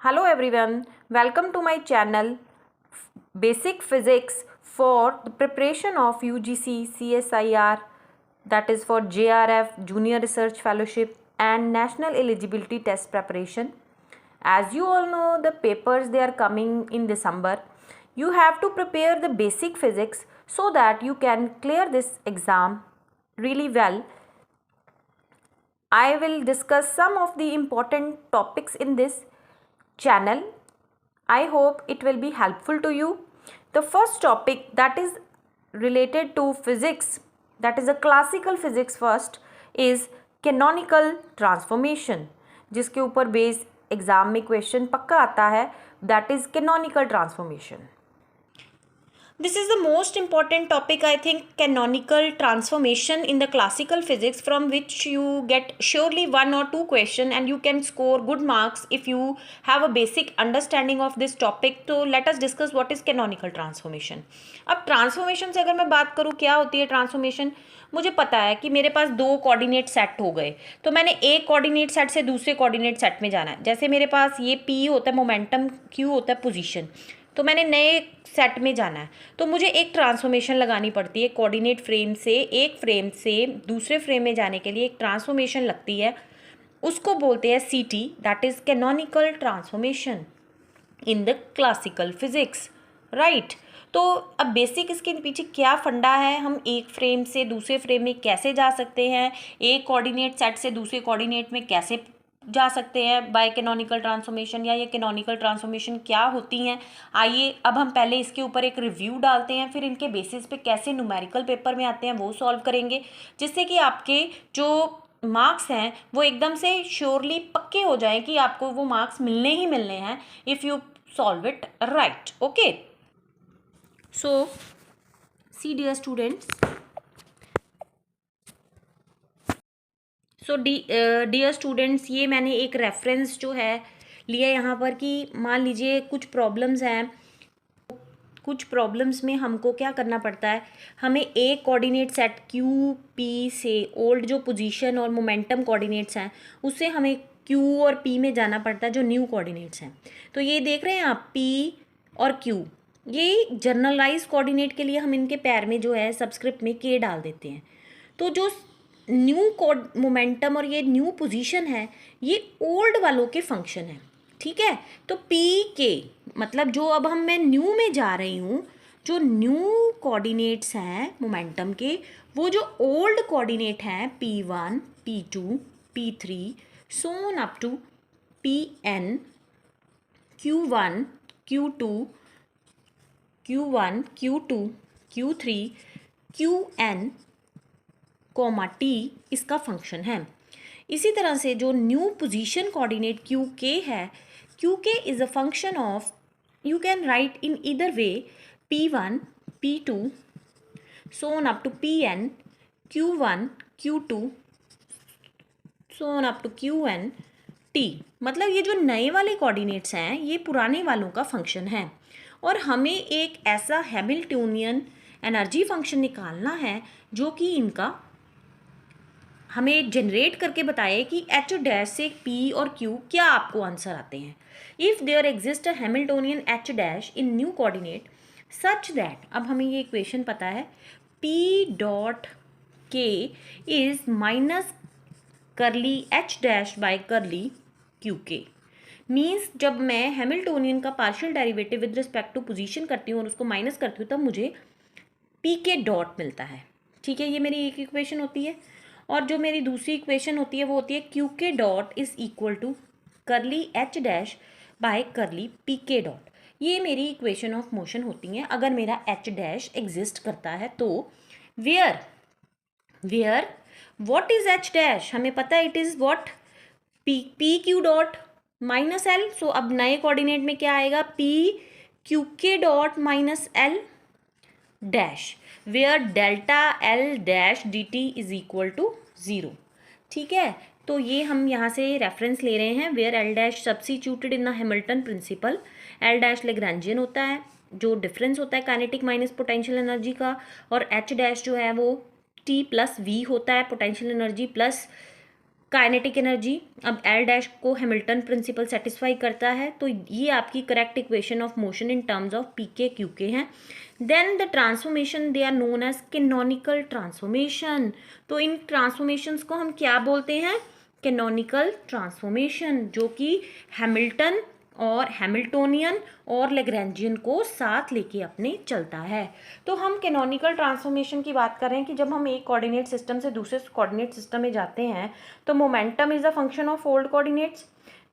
Hello everyone, welcome to my channel Basic Physics for the preparation of UGC CSIR, that is for JRF Junior Research Fellowship and National Eligibility Test preparation. As you all know, the papers they are coming in December. You have to prepare the basic physics so that you can clear this exam really well. I will discuss some of the important topics in this channel. I hope it will be helpful to you. The first topic that is related to physics, that is a classical physics first, is canonical transformation, जिसके ऊपर base exam में question पक्का आता है, that is canonical transformation. This is the most important topic, I think, canonical transformation in the classical physics, from which you get surely one or two questions and you can score good marks if you have a basic understanding of this topic. So let us discuss what is canonical transformation. अब transformation से अगर मैं बात करूँ क्या होती है transformation, मुझे पता है कि मेरे पास दो कोऑर्डिनेट सेट हो गए, तो मैंने एक कोऑर्डिनेट सेट से दूसरे कोऑर्डिनेट सेट में जाना है. जैसे मेरे पास ये P होता है मोमेंटम, Q होता है पोजीशन, तो मैंने नए सेट में जाना है, तो मुझे एक ट्रांसफॉर्मेशन लगानी पड़ती है. कोऑर्डिनेट फ्रेम से एक फ्रेम से दूसरे फ्रेम में जाने के लिए एक ट्रांसफॉर्मेशन लगती है, उसको बोलते हैं CT, that is canonical transformation in the classical physics, right. तो अब बेसिक इसके पीछे क्या फंडा है, हम एक फ्रेम से दूसरे फ्रेम में कैसे जा सकते हैं, एक कोऑर्डिनेट सेट से दूसरे कोऑर्डिनेट में कैसे जा सकते हैं बाय कैनोनिकल ट्रांसफॉर्मेशन, या ये कैनोनिकल ट्रांसफॉर्मेशन क्या होती हैं. आइए अब हम पहले इसके ऊपर एक रिव्यू डालते हैं, फिर इनके बेसिस पे कैसे न्यूमेरिकल पेपर में आते हैं वो सॉल्व करेंगे, जिससे कि आपके जो मार्क्स हैं वो एकदम से श्योरली पक्के हो जाएं कि आपको वो मार्क्स मिलने ही मिलने हैं if you solve it right. Okay, so see dear students, so dear students, ये मैंने एक रेफरेंस जो है लिया यहाँ पर कि मान लीजिए कुछ प्रॉब्लम्स हैं, कुछ प्रॉब्लम्स में हमको क्या करना पड़ता है, हमें एक कोऑर्डिनेट सेट क्यू पी से ओल्ड जो पोजीशन और मोमेंटम कोऑर्डिनेट्स हैं उससे हमें क्यू और पी में जाना पड़ता है जो न्यू कोऑर्डिनेट्स हैं. तो ये देख रहे हैं आप पी और क्यू, ये जर्नलाइज कोऑर्डिनेट के लिए हम इनके पैर में जो है सबस्क्रिप्ट में के डाल देते हैं. तो जो न्यू मोमेंटम और ये न्यू पोजीशन है ये ओल्ड वालों के फंक्शन है, ठीक है. तो पी के मतलब जो अब मैं न्यू में जा रही हूँ, जो न्यू कोऑर्डिनेट्स हैं मोमेंटम के, वो जो ओल्ड कोऑर्डिनेट हैं P1, P2, P3 so on up to Pn, Q1, Q2, Q1, Q2, Q3, Qn, T इसका फंक्शन है. इसी तरह से जो न्यू पोजीशन कोऑर्डिनेट QK है, QK is a function of, you can write in either way, P1, P2 so on up to Pn, Q1, Q2 so on up to Qn T. मतलब ये जो नए वाले कोऑर्डिनेट्स हैं ये पुराने वालों का फंक्शन है, और हमें एक ऐसा हैमिल्टोनियन एनर्जी फंक्शन निकालना है जो कि इनका हमें जनरेट करके बताए कि एच डैश से पी और क्यू क्या आपको आंसर आते हैं. If there exist a Hamiltonian H dash in new coordinate such that, अब हमें ये इक्वेशन पता है, P dot K is minus curly H dash by curly Q K. Means जब मैं हैमिल्टोनियन का partial derivative with respect to position करती हूँ और उसको माइनस करती हूँ तब मुझे पी के डॉट मिलता है, ठीक है. ये मेरी एक इक्वेशन होती है, और जो मेरी दूसरी इक्वेशन होती है वो होती है क्यू के डॉट इज इक्वल टू करली एच डैश बाय करली पी के डॉट. ये मेरी इक्वेशन ऑफ मोशन होती हैं अगर मेरा एच डैश एग्जिस्ट करता है तो. Where where what is H dash, हमें पता है it is what, P Q dot minus L. So अब नए कोऑर्डिनेट में क्या आएगा, पी क्यू के dot minus L dash, where delta L dash D T is equal to 0, ठीक है. तो ये हम यहाँ से रेफरेंस ले रहे हैं, where L dash substituted in the Hamilton principle. L dash Lagrangian होता है, जो डिफरेंस होता है काइनेटिक माइनस पोटेंशियल एनर्जी का, और एच डैश जो है वो T प्लस वी होता है potential energy plus kinetic energy, अब एल डैश को हैमिल्टन प्रिंसिपल सेटिस्फाई करता है, तो ये आपकी correct equation of motion in terms of P K Q K हैं। Then the transformation they are known as canonical transformation. तो इन ट्रांसफॉर्मेशंस को हम क्या बोलते हैं? कैनोनिकल ट्रांसफॉर्मेशन, जो कि हैमिल्टन और हैमिल्टोनियन और लेग्रेंजियन को साथ लेके अपने चलता है। तो हम कैनोनिकल ट्रांसफॉर्मेशन की बात कर रहे हैं कि जब हम एक कोऑर्डिनेट सिस्टम से दूसरे कोऑर्डिनेट सिस्टम में जाते हैं तो momentum is the function of old coordinates,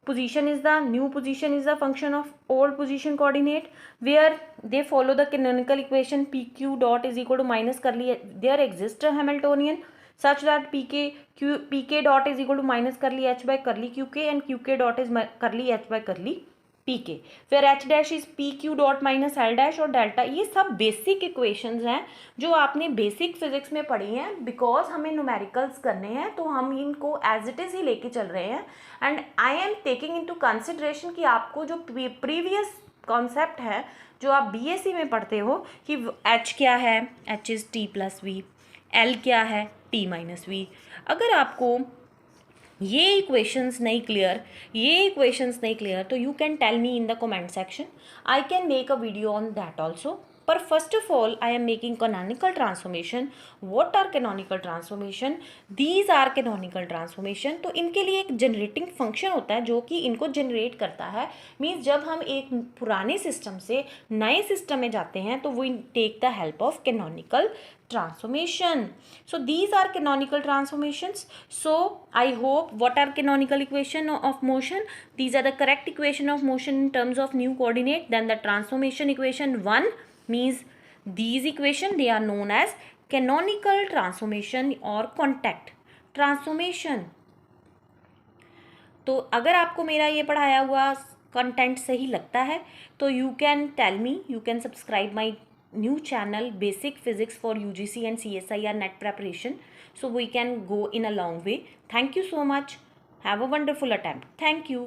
position is the new position is the function of old position coordinate, where they follow the canonical equation pq dot is equal to minus curly, there exists a Hamiltonian such that pk dot is equal to minus curly h by curly qk and qk dot is curly h by curly pk, फिर h dash is P Q dot minus L dash और delta. ये सब basic equations हैं जो आपने basic physics में पढ़ी हैं। बिकॉज हमें न्यूमेरिकल्स करने हैं तो हम इनको एज इट इज़ ही लेके चल रहे हैं। And I am taking into consideration कि आपको जो प्रीवियस कॉन्सेप्ट है जो आप बीएससी में पढ़ते हो कि h क्या है, h is t plus V, l क्या है t माइनस वी। अगर आपको ये इक्वेशंस नहीं क्लियर तो you can tell me in the comment section, I can make a video on that also. पर first of all I am making canonical transformation. What are canonical transformation? These are canonical transformation. तो इनके लिए एक generating function होता है जो कि इनको जनरेट करता है। मीन्स जब हम एक पुराने सिस्टम से नए सिस्टम में जाते हैं तो we take the help of canonical transformation. So these are canonical transformations. So I hope, what are canonical equation of motion? These are the correct equation of motion in terms of new coordinate. Then the transformation equation 1 means these equation, they are known as canonical transformation or contact transformation. तो अगर आपको मेरा ये पढ़ाया हुआ content सही लगता है तो you can tell me, you can subscribe my new channel Basic Physics for UGC and CSIR net preparation, so we can go in a long way. Thank you so much. Have a wonderful attempt. Thank you.